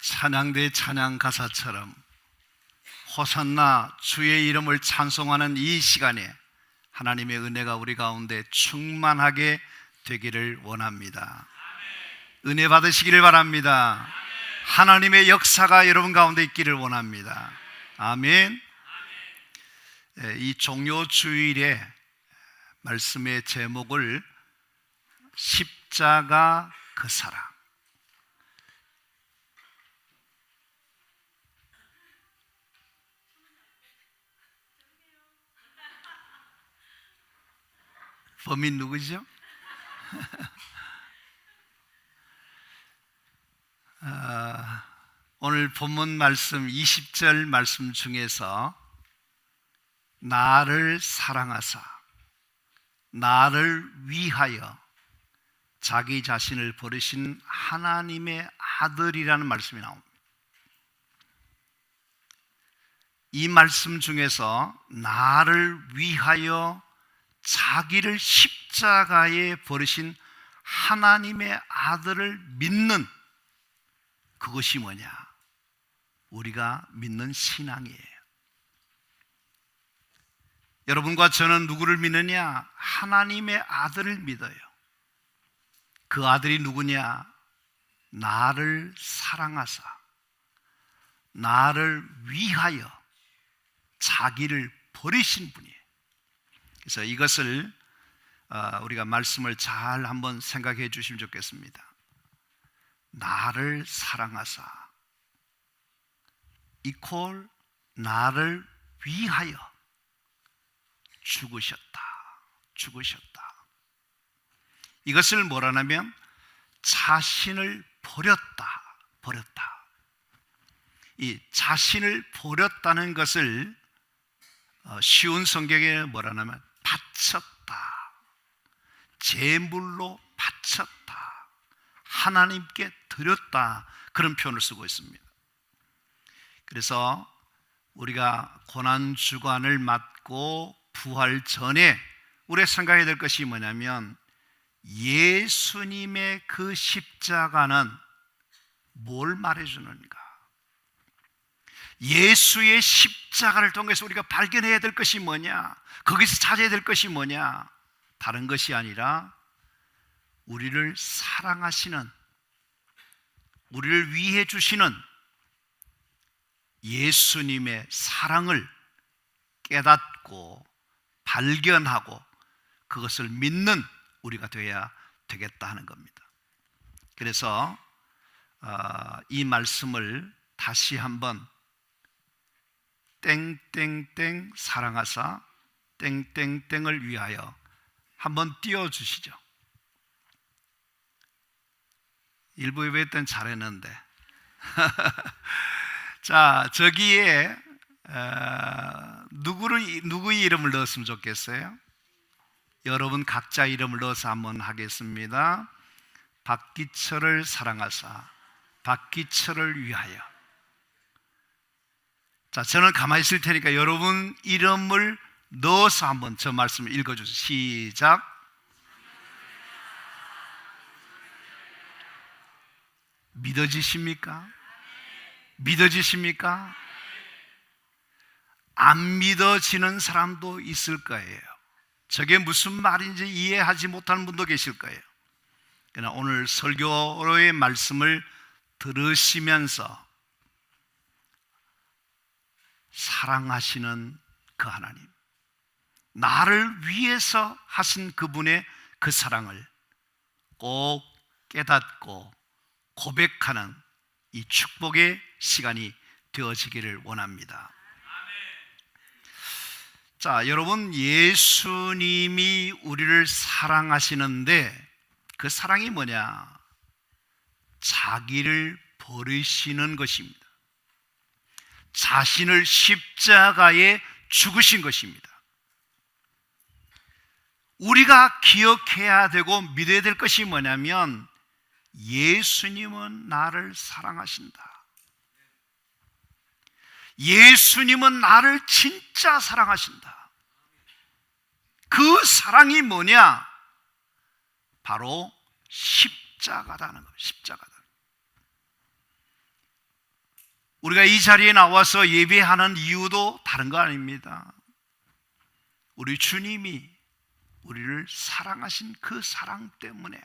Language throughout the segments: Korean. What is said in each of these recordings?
찬양대 찬양 가사처럼 호산나 주의 이름을 찬송하는 이 시간에 하나님의 은혜가 우리 가운데 충만하게 되기를 원합니다. 은혜 받으시기를 바랍니다. 하나님의 역사가 여러분 가운데 있기를 원합니다. 아멘. 이 종료 주일에 말씀의 제목을 십자가 그 사랑. 범인 누구죠? 오늘 본문 말씀 20절 말씀 중에서 나를 사랑하사 나를 위하여 자기 자신을 버리신 하나님의 아들이라는 말씀이 나옵니다. 이 말씀 중에서 나를 위하여 자기를 십자가에 버리신 하나님의 아들을 믿는 그것이 뭐냐? 우리가 믿는 신앙이에요. 여러분과 저는 누구를 믿느냐? 하나님의 아들을 믿어요. 그 아들이 누구냐? 나를 사랑하사 나를 위하여 자기를 버리신 분이에요. 그래서 이것을 우리가 말씀을 잘 한번 생각해 주시면 좋겠습니다. 나를 사랑하사 이퀄 나를 위하여 죽으셨다. 이것을 뭐라냐면 자신을 버렸다. 이 자신을 버렸다는 것을 쉬운 성경에 뭐라냐면 바쳤다. 제물로 바쳤다. 하나님께 드렸다. 그런 표현을 쓰고 있습니다. 그래서 우리가 고난주간을 맞고 부활 전에 우리가 생각해야 될 것이 뭐냐면 예수님의 그 십자가는 뭘 말해주는가? 예수의 십자가를 통해서 우리가 발견해야 될 것이 뭐냐? 거기서 찾아야 될 것이 뭐냐? 다른 것이 아니라 우리를 사랑하시는, 우리를 위해 주시는 예수님의 사랑을 깨닫고 발견하고 그것을 믿는 우리가 되어야 되겠다 하는 겁니다. 그래서 이 말씀을 다시 한번 땡땡땡 사랑하사 땡땡땡을 위하여 한번 띄워주시죠. 일부 예배 때는 잘했는데 자, 저기에 누구의 이름을 넣었으면 좋겠어요? 여러분 각자 이름을 넣어서 한번 하겠습니다. 박기철을 사랑하사 박기철을 위하여. 자, 저는 가만히 있을 테니까 여러분 이름을 넣어서 한번 저 말씀을 읽어주세요. 시작. 믿어지십니까? 믿어지십니까? 안 믿어지는 사람도 있을 거예요. 저게 무슨 말인지 이해하지 못하는 분도 계실 거예요. 그러나 오늘 설교의 말씀을 들으시면서 사랑하시는 그 하나님, 나를 위해서 하신 그분의 그 사랑을 꼭 깨닫고 고백하는 이 축복의 시간이 되어지기를 원합니다. 자, 여러분, 예수님이 우리를 사랑하시는데 그 사랑이 뭐냐? 자기를 버리시는 것입니다. 자신을 십자가에 죽으신 것입니다. 우리가 기억해야 되고 믿어야 될 것이 뭐냐면 예수님은 나를 사랑하신다. 예수님은 나를 진짜 사랑하신다. 그 사랑이 뭐냐? 바로 십자가라는 거예요. 십자가다. 우리가 이 자리에 나와서 예배하는 이유도 다른 거 아닙니다. 우리 주님이 우리를 사랑하신 그 사랑 때문에,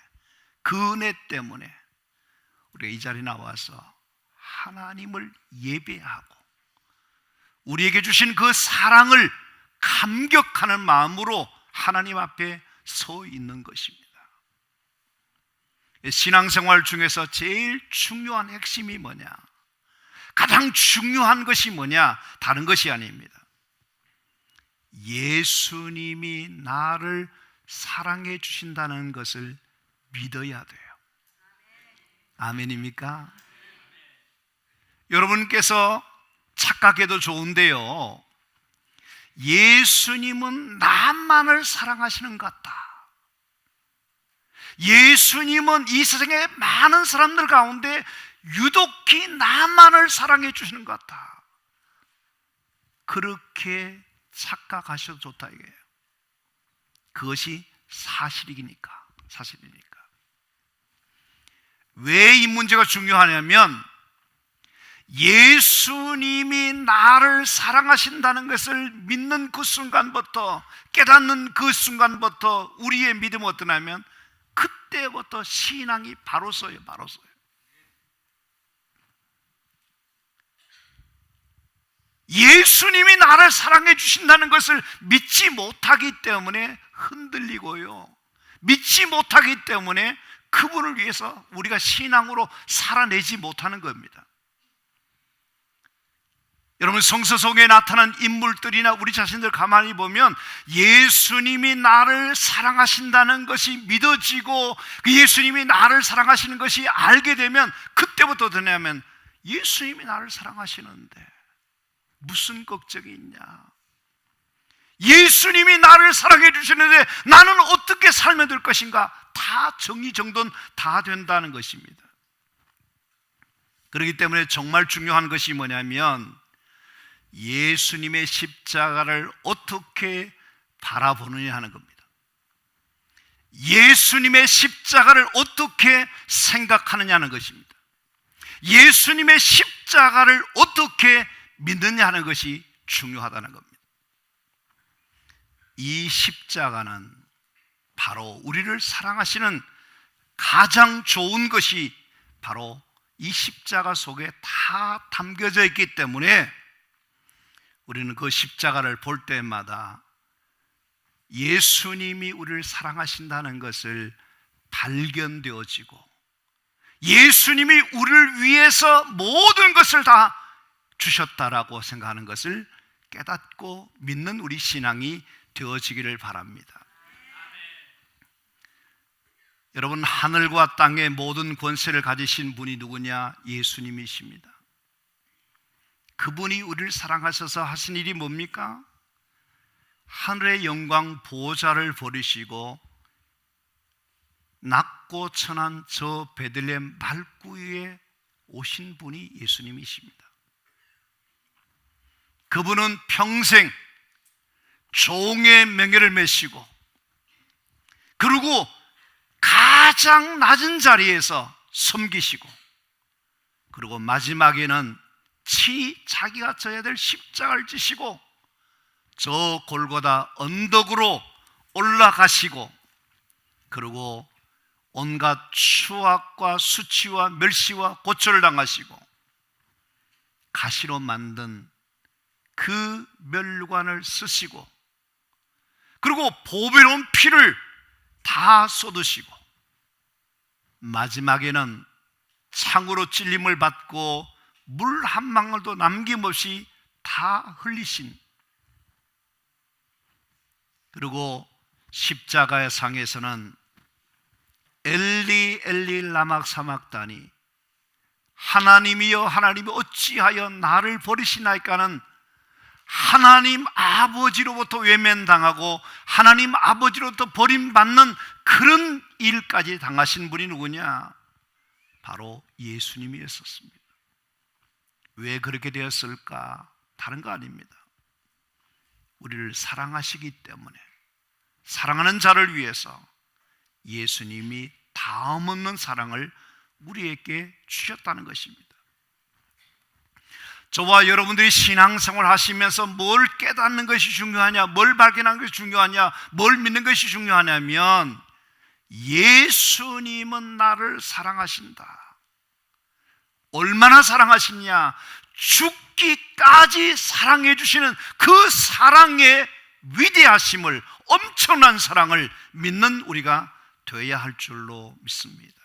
그 은혜 때문에 우리가 이 자리에 나와서 하나님을 예배하고 우리에게 주신 그 사랑을 감격하는 마음으로 하나님 앞에 서 있는 것입니다. 신앙생활 중에서 제일 중요한 핵심이 뭐냐? 가장 중요한 것이 뭐냐? 다른 것이 아닙니다. 예수님이 나를 사랑해 주신다는 것을 믿어야 돼요. 아멘입니까? 여러분께서 착각해도 좋은데요, 예수님은 나만을 사랑하시는 것 같다. 예수님은 이 세상의 많은 사람들 가운데 유독히 나만을 사랑해 주시는 것 같다. 그렇게 착각하셔도 좋다 이거예요. 그것이 사실이니까. 왜 이 문제가 중요하냐면, 예수님이 나를 사랑하신다는 것을 믿는 그 순간부터, 깨닫는 그 순간부터 우리의 믿음은 어떠냐면 그때부터 신앙이 바로 서요. 예수님이 나를 사랑해 주신다는 것을 믿지 못하기 때문에 흔들리고요, 믿지 못하기 때문에 그분을 위해서 우리가 신앙으로 살아내지 못하는 겁니다. 여러분, 성서 속에 나타난 인물들이나 우리 자신들 가만히 보면 예수님이 나를 사랑하신다는 것이 믿어지고 그 예수님이 나를 사랑하시는 것이 알게 되면 그때부터 드냐면, 예수님이 나를 사랑하시는데 무슨 걱정이 있냐? 예수님이 나를 사랑해 주시는데 나는 어떻게 살면 될 것인가? 다 정리정돈 다 된다는 것입니다. 그렇기 때문에 정말 중요한 것이 뭐냐면, 예수님의 십자가를 어떻게 바라보느냐 하는 겁니다. 예수님의 십자가를 어떻게 생각하느냐 하는 것입니다. 예수님의 십자가를 어떻게 믿느냐 하는 것이 중요하다는 겁니다. 이 십자가는 바로 우리를 사랑하시는 가장 좋은 것이 바로 이 십자가 속에 다 담겨져 있기 때문에 우리는 그 십자가를 볼 때마다 예수님이 우리를 사랑하신다는 것을 발견되어지고, 예수님이 우리를 위해서 모든 것을 다 주셨다라고 생각하는 것을 깨닫고 믿는 우리 신앙이 되어지기를 바랍니다. 여러분, 하늘과 땅의 모든 권세를 가지신 분이 누구냐? 예수님이십니다. 그분이 우리를 사랑하셔서 하신 일이 뭡니까? 하늘의 영광 보좌를 버리시고 낮고 천한 저 베들레헴 말구유에 오신 분이 예수님이십니다. 그분은 평생 종의 명예를 메시고, 그리고 가장 낮은 자리에서 섬기시고, 그리고 마지막에는 자기가 져야 될 십자가를 지시고 저 골고다 언덕으로 올라가시고, 그리고 온갖 추악과 수치와 멸시와 고초를 당하시고 가시로 만든 그 멸관을 쓰시고, 그리고 보배로운 피를 다 쏟으시고, 마지막에는 창으로 찔림을 받고 물 한 방울도 남김없이 다 흘리신, 그리고 십자가의 상에서는 엘리 엘리 라막 사막다니, 하나님이여 하나님이 어찌하여 나를 버리시나이까는 하나님 아버지로부터 외면당하고 하나님 아버지로부터 버림받는 그런 일까지 당하신 분이 누구냐? 바로 예수님이었습니다. 왜 그렇게 되었을까? 다른 거 아닙니다. 우리를 사랑하시기 때문에, 사랑하는 자를 위해서 예수님이 다음 없는 사랑을 우리에게 주셨다는 것입니다. 저와 여러분들이 신앙생활 하시면서 뭘 깨닫는 것이 중요하냐, 뭘 발견하는 것이 중요하냐, 뭘 믿는 것이 중요하냐면 예수님은 나를 사랑하신다. 얼마나 사랑하시냐? 죽기까지 사랑해 주시는 그 사랑의 위대하심을, 엄청난 사랑을 믿는 우리가 되어야 할 줄로 믿습니다.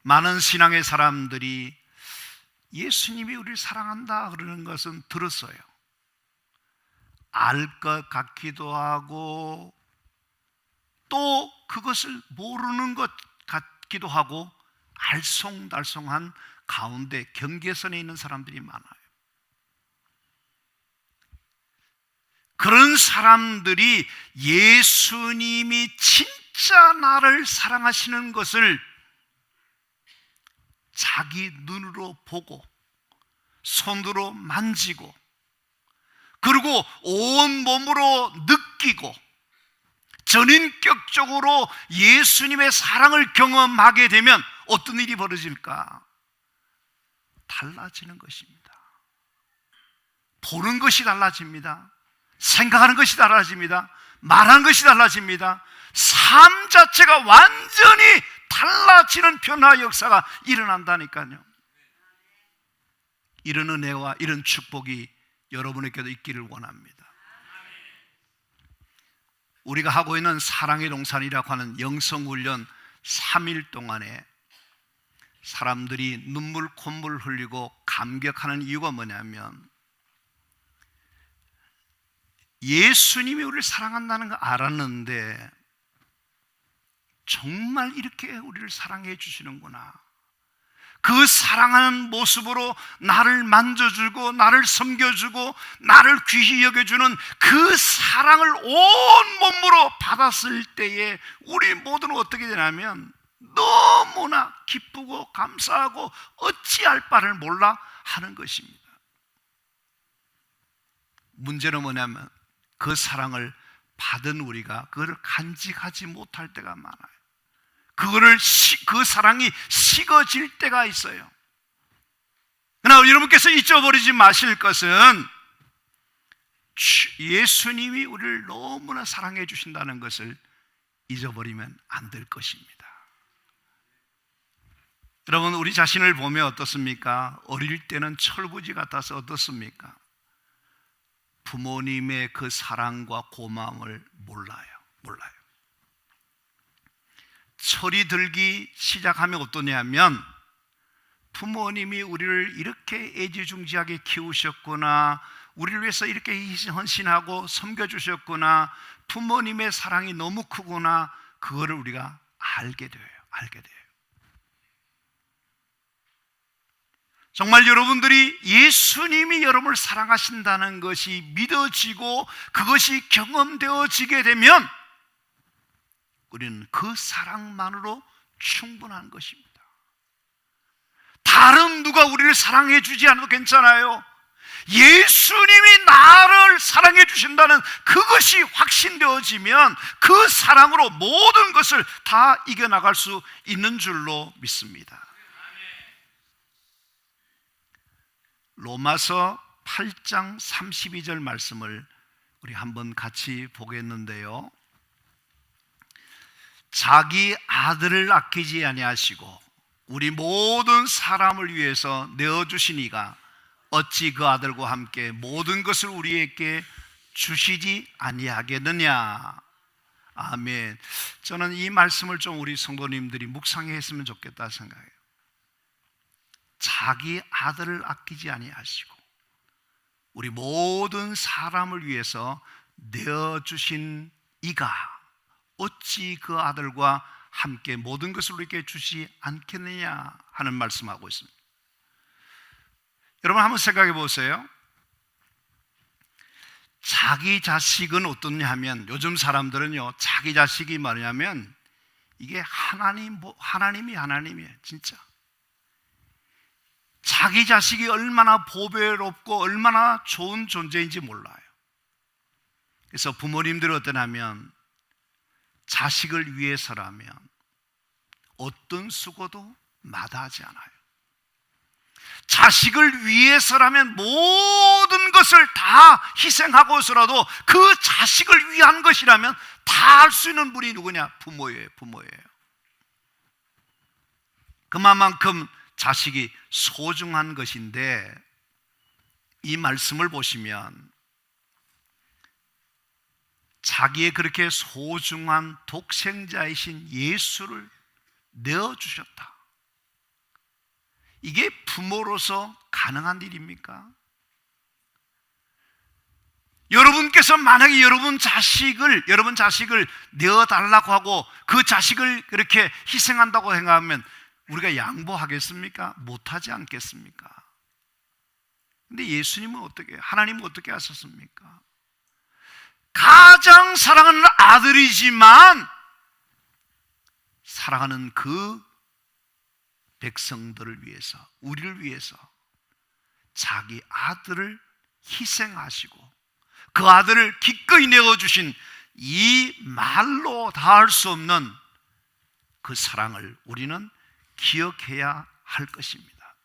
많은 신앙의 사람들이 예수님이 우리를 사랑한다 그러는 것은 들었어요. 알 것 같기도 하고 또 그것을 모르는 것 같기도 하고 알쏭달쏭한 가운데 경계선에 있는 사람들이 많아요. 그런 사람들이 예수님이 진짜 나를 사랑하시는 것을 자기 눈으로 보고 손으로 만지고 그리고 온 몸으로 느끼고 전인격적으로 예수님의 사랑을 경험하게 되면 어떤 일이 벌어질까? 달라지는 것입니다. 보는 것이 달라집니다. 생각하는 것이 달라집니다. 말하는 것이 달라집니다. 삶 자체가 완전히 달라지는 변화 역사가 일어난다니까요. 이런 은혜와 이런 축복이 여러분에게도 있기를 원합니다. 우리가 하고 있는 사랑의 동산이라고 하는 영성훈련 3일 동안에 사람들이 눈물 콧물 흘리고 감격하는 이유가 뭐냐면 예수님이 우리를 사랑한다는 거 알았는데 정말 이렇게 우리를 사랑해 주시는구나. 그 사랑하는 모습으로 나를 만져주고 나를 섬겨주고 나를 귀히 여겨주는 그 사랑을 온 몸으로 받았을 때에 우리 모두는 어떻게 되냐면 너무나 기쁘고 감사하고 어찌할 바를 몰라 하는 것입니다. 문제는 뭐냐면 그 사랑을 받은 우리가 그걸 간직하지 못할 때가 많아요. 그 사랑이 식어질 때가 있어요. 그러나 여러분께서 잊어버리지 마실 것은 예수님이 우리를 너무나 사랑해 주신다는 것을 잊어버리면 안 될 것입니다. 여러분, 우리 자신을 보면 어떻습니까? 어릴 때는 철부지 같아서 어떻습니까? 부모님의 그 사랑과 고마움을 몰라요. 철이 들기 시작하면 어떠냐면 부모님이 우리를 이렇게 애지중지하게 키우셨구나, 우리를 위해서 이렇게 헌신하고 섬겨주셨구나, 부모님의 사랑이 너무 크구나, 그거를 우리가 알게 돼요. 정말 여러분들이 예수님이 여러분을 사랑하신다는 것이 믿어지고 그것이 경험되어지게 되면 우리는 그 사랑만으로 충분한 것입니다. 다른 누가 우리를 사랑해 주지 않아도 괜찮아요. 예수님이 나를 사랑해 주신다는 그것이 확신되어지면 그 사랑으로 모든 것을 다 이겨나갈 수 있는 줄로 믿습니다. 로마서 8장 32절 말씀을 우리 한번 같이 보겠는데요. 자기 아들을 아끼지 아니하시고 우리 모든 사람을 위해서 내어주시니가 어찌 그 아들과 함께 모든 것을 우리에게 주시지 아니하겠느냐. 아멘. 저는 이 말씀을 좀 우리 성도님들이 묵상해 했으면 좋겠다 생각해요. 자기 아들을 아끼지 아니하시고 우리 모든 사람을 위해서 내어주신 이가 어찌 그 아들과 함께 모든 것을 우리에게 주시지 않겠느냐 하는 말씀하고 있습니다. 여러분 한번 생각해 보세요. 자기 자식은 어떠냐 하면 요즘 사람들은요, 자기 자식이 뭐냐면 이게 하나님이에요. 진짜 자기 자식이 얼마나 보배롭고 얼마나 좋은 존재인지 몰라요. 그래서 부모님들이 어떠냐면 자식을 위해서라면 어떤 수고도 마다하지 않아요. 자식을 위해서라면 모든 것을 다 희생하고서라도 그 자식을 위한 것이라면 다 할 수 있는 분이 누구냐? 부모예요. 그만큼 자식이 소중한 것인데, 이 말씀을 보시면 자기의 그렇게 소중한 독생자이신 예수를 내어주셨다. 이게 부모로서 가능한 일입니까? 여러분께서 만약에 여러분 자식을 내어달라고 하고 그 자식을 그렇게 희생한다고 생각하면 우리가 양보하겠습니까? 못하지 않겠습니까? 근데 하나님은 어떻게 하셨습니까? 가장 사랑하는 아들이지만 사랑하는 그 백성들을 위해서, 우리를 위해서 자기 아들을 희생하시고 그 아들을 기꺼이 내어주신 이 말로 다할 수 없는 그 사랑을 우리는 기억해야 할 것입니다.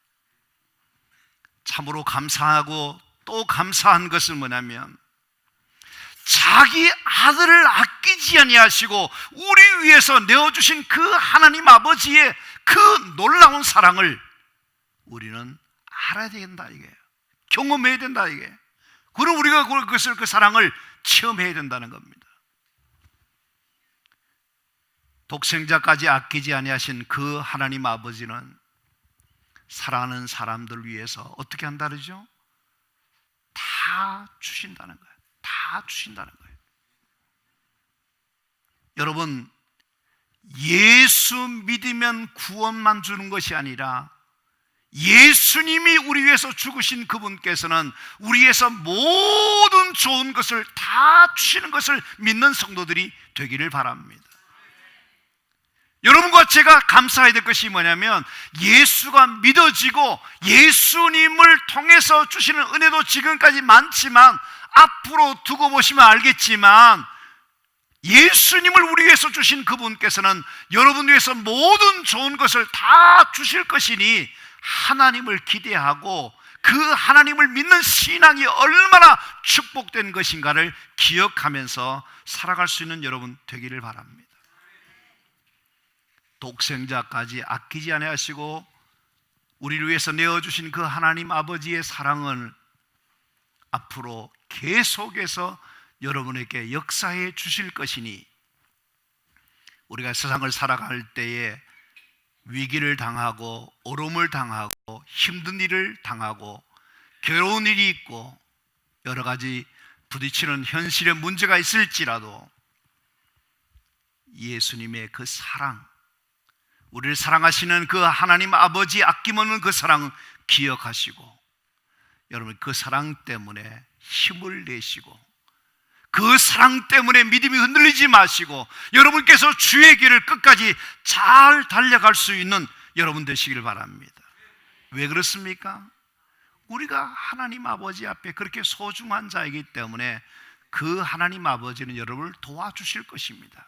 참으로 감사하고 또 감사한 것은 뭐냐면, 자기 아들을 아끼지 아니하시고 우리 위해서 내어주신 그 하나님 아버지의 그 놀라운 사랑을 우리는 알아야 된다, 이게 경험해야 된다, 이게. 그럼 우리가 그 사랑을 체험해야 된다는 겁니다. 독생자까지 아끼지 아니하신 그 하나님 아버지는 사랑하는 사람들 위해서 어떻게 한다 그러죠? 다 주신다는 거예요. 다 주신다는 거예요. 여러분, 예수 믿으면 구원만 주는 것이 아니라 예수님이 우리 위해서 죽으신 그분께서는 우리 위해서 모든 좋은 것을 다 주시는 것을 믿는 성도들이 되기를 바랍니다. 여러분과 제가 감사해야 될 것이 뭐냐면, 예수가 믿어지고 예수님을 통해서 주시는 은혜도 지금까지 많지만 앞으로 두고 보시면 알겠지만, 예수님을 우리 위해서 주신 그분께서는 여러분 위해서 모든 좋은 것을 다 주실 것이니 하나님을 기대하고 그 하나님을 믿는 신앙이 얼마나 축복된 것인가를 기억하면서 살아갈 수 있는 여러분 되기를 바랍니다. 독생자까지 아끼지 아니하시고 우리를 위해서 내어주신 그 하나님 아버지의 사랑을 앞으로 계속해서 여러분에게 역사해 주실 것이니, 우리가 세상을 살아갈 때에 위기를 당하고 어려움을 당하고 힘든 일을 당하고 괴로운 일이 있고 여러 가지 부딪히는 현실의 문제가 있을지라도 예수님의 그 사랑, 우리를 사랑하시는 그 하나님 아버지 아낌없는 그 사랑 기억하시고, 여러분 그 사랑 때문에 힘을 내시고 그 사랑 때문에 믿음이 흔들리지 마시고 여러분께서 주의 길을 끝까지 잘 달려갈 수 있는 여러분 되시기를 바랍니다. 왜 그렇습니까? 우리가 하나님 아버지 앞에 그렇게 소중한 자이기 때문에 그 하나님 아버지는 여러분을 도와주실 것입니다.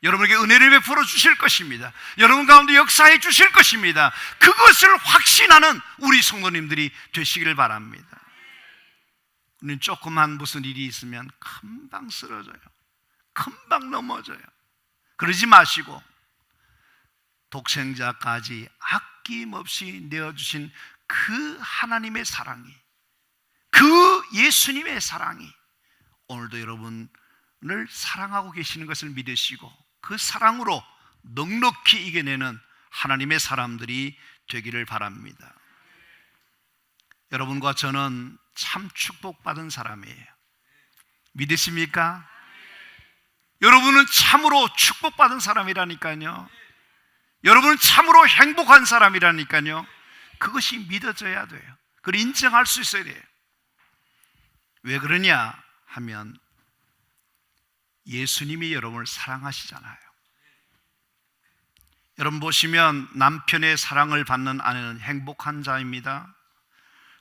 여러분에게 은혜를 베풀어 주실 것입니다. 여러분 가운데 역사해 주실 것입니다. 그것을 확신하는 우리 성도님들이 되시기를 바랍니다. 우리는 조그만 무슨 일이 있으면 금방 쓰러져요. 금방 넘어져요. 그러지 마시고 독생자까지 아낌없이 내어주신 그 하나님의 사랑이, 그 예수님의 사랑이 오늘도 여러분을 사랑하고 계시는 것을 믿으시고 그 사랑으로 넉넉히 이겨내는 하나님의 사람들이 되기를 바랍니다. 여러분과 저는 참 축복받은 사람이에요. 믿으십니까? 여러분은 참으로 축복받은 사람이라니까요. 여러분은 참으로 행복한 사람이라니까요. 그것이 믿어져야 돼요. 그걸 인정할 수 있어야 돼요. 왜 그러냐 하면 예수님이 여러분을 사랑하시잖아요. 여러분 보시면 남편의 사랑을 받는 아내는 행복한 자입니다.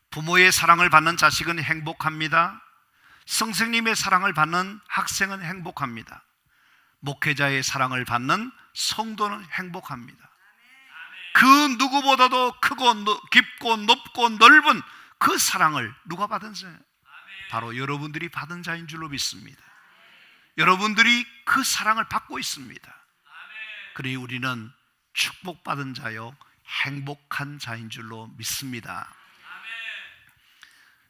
부모의 사랑을 받는 자식은 행복합니다. 선생님의 사랑을 받는 학생은 행복합니다. 목회자의 사랑을 받는 성도는 행복합니다. 그 누구보다도 크고 깊고 높고 넓은 그 사랑을 누가 받은 자예요? 바로 여러분들이 받은 자인 줄로 믿습니다. 여러분들이 그 사랑을 받고 있습니다. 그러니 우리는 축복받은 자요 행복한 자인 줄로 믿습니다.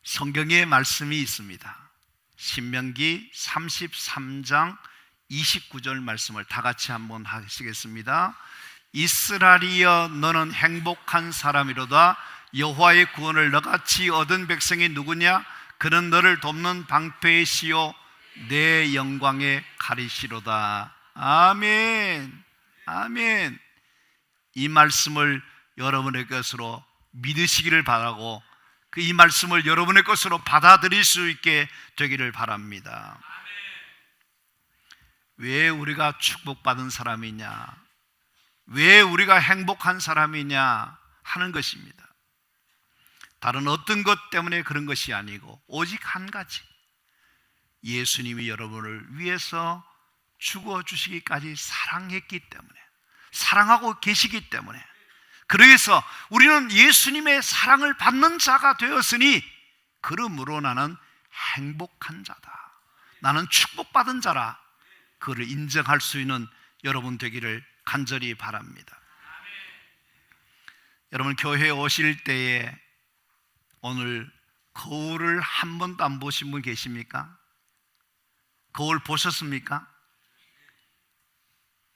성경에 말씀이 있습니다. 신명기 33장 29절 말씀을 다 같이 한번 하시겠습니다. 이스라엘이여 너는 행복한 사람이로다. 여호와의 구원을 너같이 얻은 백성이 누구냐? 그는 너를 돕는 방패이시요 내 영광의 가리시로다. 아멘. 아멘. 이 말씀을 여러분의 것으로 믿으시기를 바라고 그 이 말씀을 여러분의 것으로 받아들일 수 있게 되기를 바랍니다. 왜 우리가 축복받은 사람이냐, 왜 우리가 행복한 사람이냐 하는 것입니다. 다른 어떤 것 때문에 그런 것이 아니고 오직 한 가지, 예수님이 여러분을 위해서 죽어주시기까지 사랑했기 때문에, 사랑하고 계시기 때문에, 그래서 우리는 예수님의 사랑을 받는 자가 되었으니 그러므로 나는 행복한 자다, 나는 축복받은 자라, 그를 인정할 수 있는 여러분 되기를 간절히 바랍니다. 여러분 교회에 오실 때에 오늘 거울을 한 번도 안 보신 분 계십니까? 거울 보셨습니까?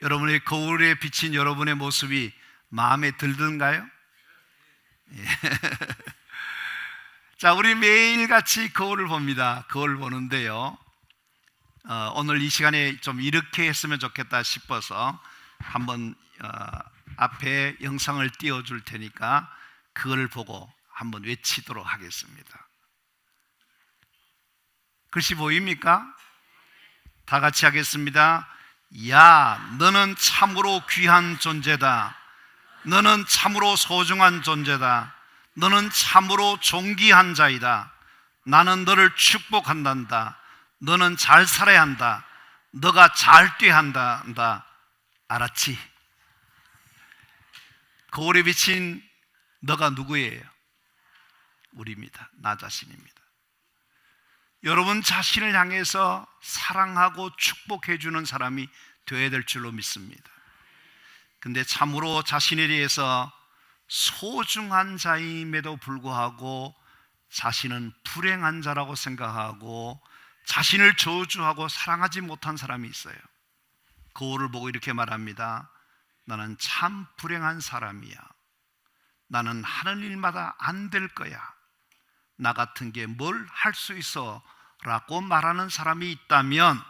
여러분의 거울에 비친 여러분의 모습이 마음에 들던가요? 예. 자, 우리 매일같이 거울을 봅니다. 거울 보는데요, 오늘 이 시간에 좀 이렇게 했으면 좋겠다 싶어서 한번 앞에 영상을 띄워줄 테니까 그걸 보고 한번 외치도록 하겠습니다. 글씨 보입니까? 다 같이 하겠습니다. 야, 너는 참으로 귀한 존재다. 너는 참으로 소중한 존재다. 너는 참으로 존귀한 자이다. 나는 너를 축복한단다. 너는 잘 살아야 한다. 너가 잘 뛰어야 한다. 알았지? 거울에 비친 너가 누구예요? 우리입니다. 나 자신입니다. 여러분 자신을 향해서 사랑하고 축복해 주는 사람이 되어야 될 줄로 믿습니다. 근데 참으로 자신에 대해서 소중한 자임에도 불구하고 자신은 불행한 자라고 생각하고 자신을 저주하고 사랑하지 못한 사람이 있어요. 거울을 보고 이렇게 말합니다. 나는 참 불행한 사람이야. 나는 하는 일마다 안 될 거야. 나 같은 게 뭘 할 수 있어 라고 말하는 사람이 있다면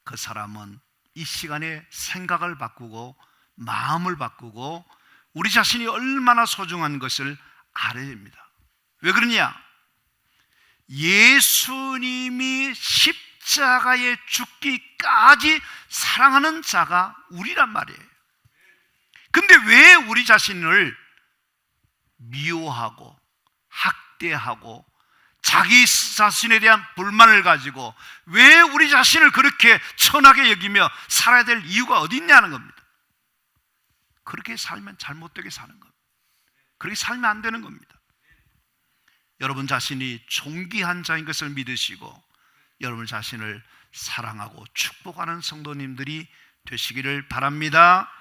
그 사람은 이 시간에 생각을 바꾸고 마음을 바꾸고 우리 자신이 얼마나 소중한 것을 알아야 됩니다. 왜 그러냐? 예수님이 십자가에 죽기까지 사랑하는 자가 우리란 말이에요. 근데 왜 우리 자신을 미워하고 학대하고 자기 자신에 대한 불만을 가지고 왜 우리 자신을 그렇게 천하게 여기며 살아야 될 이유가 어디 있냐는 겁니다. 그렇게 살면 잘못되게 사는 겁니다. 그렇게 살면 안 되는 겁니다. 여러분 자신이 존귀한 자인 것을 믿으시고 여러분 자신을 사랑하고 축복하는 성도님들이 되시기를 바랍니다.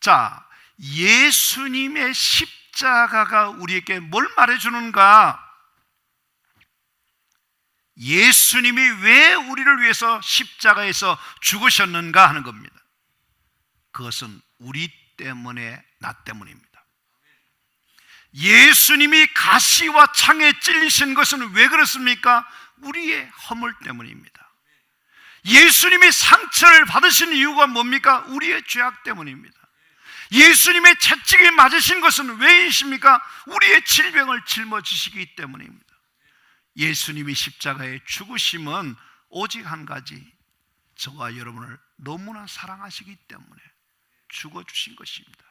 자, 예수님의 십자가가 우리에게 뭘 말해주는가? 예수님이 왜 우리를 위해서 십자가에서 죽으셨는가 하는 겁니다. 그것은 우리 때문에, 나 때문입니다. 예수님이 가시와 창에 찔리신 것은 왜 그렇습니까? 우리의 허물 때문입니다. 예수님이 상처를 받으신 이유가 뭡니까? 우리의 죄악 때문입니다. 예수님의 채찍에 맞으신 것은 왜이십니까? 우리의 질병을 짊어지시기 때문입니다. 예수님이 십자가에 죽으심은 오직 한 가지, 저와 여러분을 너무나 사랑하시기 때문에 죽어주신 것입니다.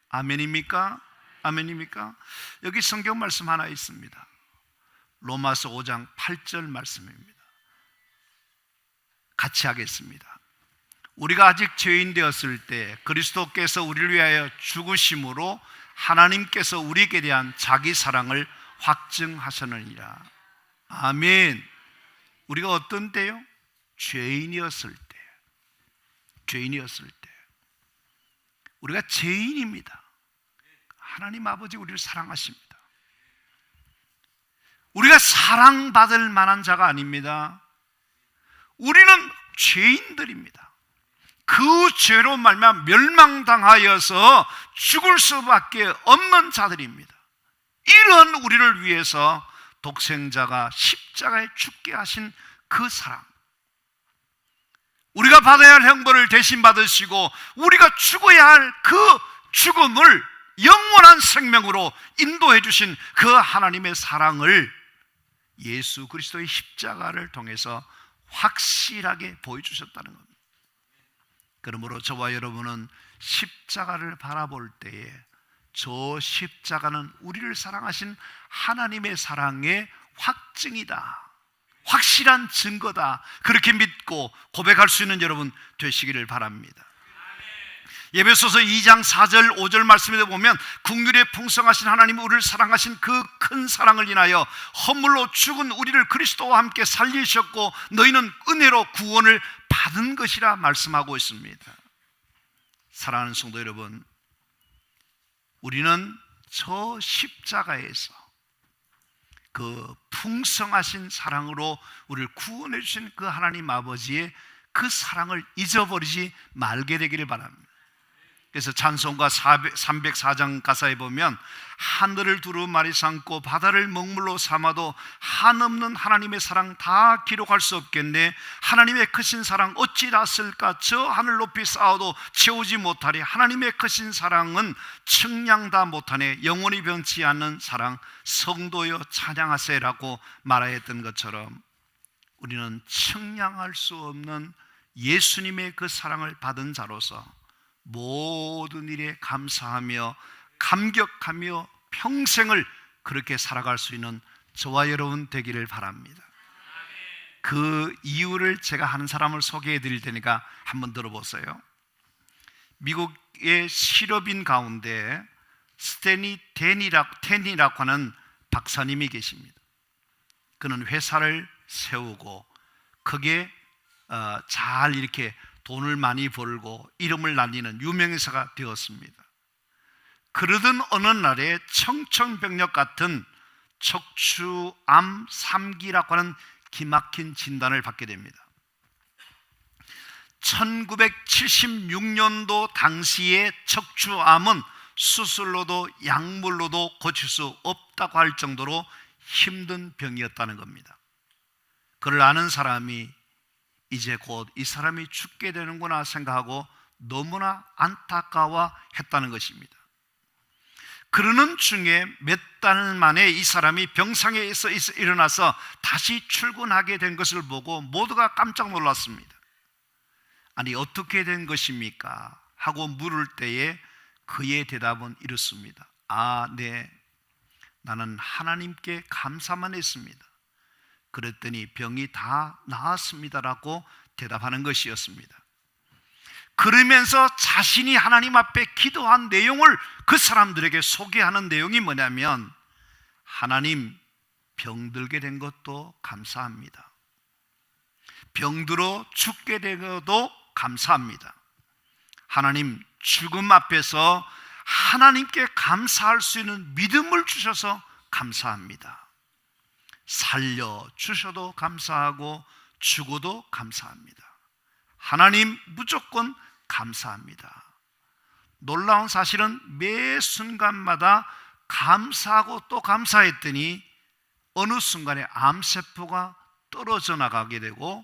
아멘입니까? 아멘입니까? 여기 성경 말씀 하나 있습니다. 로마서 5장 8절 말씀입니다. 같이 하겠습니다. 우리가 아직 죄인 되었을 때 그리스도께서 우리를 위하여 죽으심으로 하나님께서 우리에게 대한 자기 사랑을 확증하셨느니라. 아멘. 우리가 어떤 때요? 죄인이었을 때. 죄인이었을 때. 우리가 죄인입니다. 하나님 아버지 우리를 사랑하십니다. 우리가 사랑받을 만한 자가 아닙니다. 우리는 죄인들입니다. 그 죄로 말미암아 멸망당하여서 죽을 수밖에 없는 자들입니다. 이런 우리를 위해서 독생자가 십자가에 죽게 하신 그 사랑, 우리가 받아야 할 형벌을 대신 받으시고 우리가 죽어야 할 그 죽음을 영원한 생명으로 인도해 주신 그 하나님의 사랑을 예수 그리스도의 십자가를 통해서 확실하게 보여주셨다는 겁니다. 그러므로 저와 여러분은 십자가를 바라볼 때에 저 십자가는 우리를 사랑하신 하나님의 사랑의 확증이다, 확실한 증거다, 그렇게 믿고 고백할 수 있는 여러분 되시기를 바랍니다. 에베소서 2장 4절 5절 말씀에 보면 긍휼에 풍성하신 하나님이 우리를 사랑하신 그 큰 사랑을 인하여 허물로 죽은 우리를 그리스도와 함께 살리셨고 너희는 은혜로 구원을 받은 것이라 말씀하고 있습니다. 사랑하는 성도 여러분, 우리는 저 십자가에서 그 풍성하신 사랑으로 우리를 구원해 주신 그 하나님 아버지의 그 사랑을 잊어버리지 말게 되기를 바랍니다. 그래서 찬송가 304장 가사에 보면 하늘을 두루마리 삼고 바다를 먹물로 삼아도 한없는 하나님의 사랑 다 기록할 수 없겠네. 하나님의 크신 사랑 어찌 닿았을까? 저 하늘 높이 쌓아도 채우지 못하리. 하나님의 크신 사랑은 측량 다 못하네. 영원히 변치 않는 사랑 성도여 찬양하세라고 말하였던 것처럼 우리는 측량할 수 없는 예수님의 그 사랑을 받은 자로서 모든 일에 감사하며 감격하며 평생을 그렇게 살아갈 수 있는 저와 여러분 되기를 바랍니다. 그 이유를 제가 한 사람을 소개해 드릴 테니까 한번 들어보세요. 미국의 실업인 가운데 스테니 텐이라고 하는 박사님이 계십니다. 그는 회사를 세우고 크게 잘 이렇게 돈을 많이 벌고 이름을 날리는 유명인사가 되었습니다. 그러던 어느 날에 청천벽력 같은 척추암 3기라고 하는 기막힌 진단을 받게 됩니다. 1976년도 당시의 척추암은 수술로도 약물로도 고칠 수 없다고 할 정도로 힘든 병이었다는 겁니다. 그를 아는 사람이 이제 곧 이 사람이 죽게 되는구나 생각하고 너무나 안타까워했다는 것입니다. 그러는 중에 몇 달 만에 이 사람이 병상에서 일어나서 다시 출근하게 된 것을 보고 모두가 깜짝 놀랐습니다. 아니 어떻게 된 것입니까? 하고 물을 때에 그의 대답은 이렇습니다. 네, 나는 하나님께 감사만 했습니다. 그랬더니 병이 다 나았습니다라고 대답하는 것이었습니다. 그러면서 자신이 하나님 앞에 기도한 내용을 그 사람들에게 소개하는 내용이 뭐냐면, 하나님, 병들게 된 것도 감사합니다. 병들어 죽게 되고도 감사합니다. 하나님, 죽음 앞에서 하나님께 감사할 수 있는 믿음을 주셔서 감사합니다. 살려주셔도 감사하고 죽어도 감사합니다. 하나님 무조건 감사합니다. 놀라운 사실은 매 순간마다 감사하고 또 감사했더니 어느 순간에 암세포가 떨어져 나가게 되고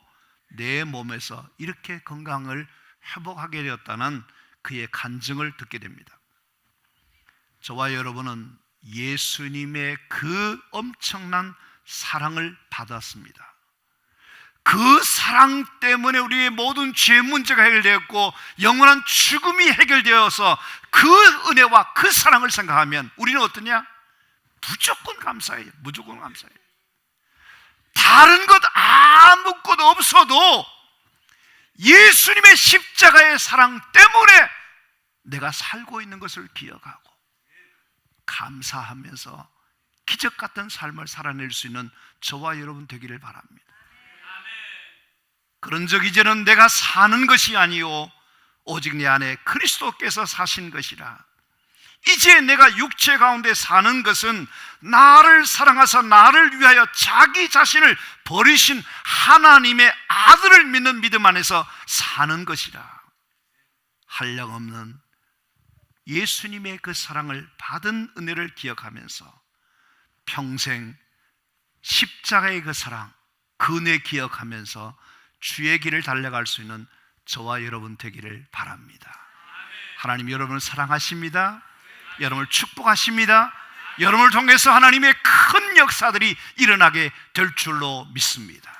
내 몸에서 이렇게 건강을 회복하게 되었다는 그의 간증을 듣게 됩니다. 저와 여러분은 예수님의 그 엄청난 사랑을 받았습니다. 그 사랑 때문에 우리의 모든 죄 문제가 해결되었고 영원한 죽음이 해결되어서 그 은혜와 그 사랑을 생각하면 우리는 어떠냐? 무조건 감사해요. 무조건 감사해요. 다른 것 아무것도 없어도 예수님의 십자가의 사랑 때문에 내가 살고 있는 것을 기억하고 감사하면서 기적 같은 삶을 살아낼 수 있는 저와 여러분 되기를 바랍니다. 그런 적 이제는 내가 사는 것이 아니요 오직 내 안에 그리스도께서 사신 것이라. 이제 내가 육체 가운데 사는 것은 나를 사랑하사 나를 위하여 자기 자신을 버리신 하나님의 아들을 믿는 믿음 안에서 사는 것이라. 한량없는 예수님의 그 사랑을 받은 은혜를 기억하면서 평생 십자가의 그 사랑, 그 은혜 기억하면서 주의 길을 달려갈 수 있는 저와 여러분 되기를 바랍니다. 하나님 여러분을 사랑하십니다. 여러분을 축복하십니다. 여러분을 통해서 하나님의 큰 역사들이 일어나게 될 줄로 믿습니다.